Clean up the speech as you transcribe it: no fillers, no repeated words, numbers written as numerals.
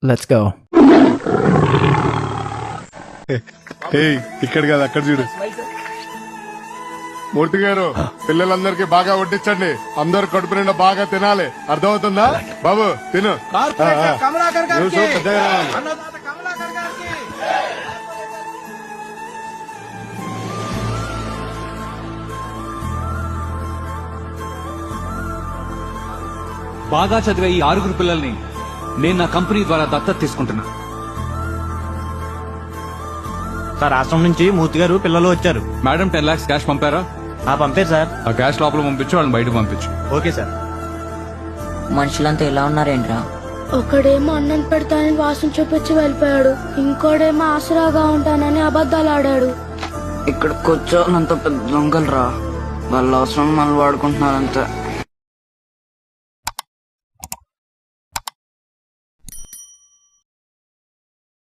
Let's go. ఇక్కడ కాదు అక్కడ చూడు. మూర్తి గారు పిల్లలందరికీ బాగా వడ్డించండి. అందరు కడుపు నిండా బాగా తినాలి. అర్థమవుతుందా బాబు? తిను. నువ్వు పెద్దగా రావాలి. బాగా చదివే ఈ 6 పిల్లల్ని నేను నా కంపెనీ ద్వారా దత్తత తీసుకుంటున్నా. సార్ ఆశ్రమం నుంచి మూర్తి గారు పిల్లలు వచ్చారు. మేడం 10 lakhs క్యాష్ పంపారా? పంపారు సార్. ఆ క్యాష్ లోపల పంపించు, వాళ్ళని బయటకు పంపించు. Okay sir. మనుషులంతా ఎలా ఉన్నారేంట్రా? ఒకడేమో అన్నం పెడతానని వాసన చూపించి వెళ్ళిపోయాడు, ఇంకోడేమో ఆసరాగా ఉంటానని అబద్ధాలు ఆడాడు. ఇక్కడికి వచ్చానంత పెద్ద దొంగలరా, వాళ్ళ అవసరం మనం వాడుకుంటున్నారంతే.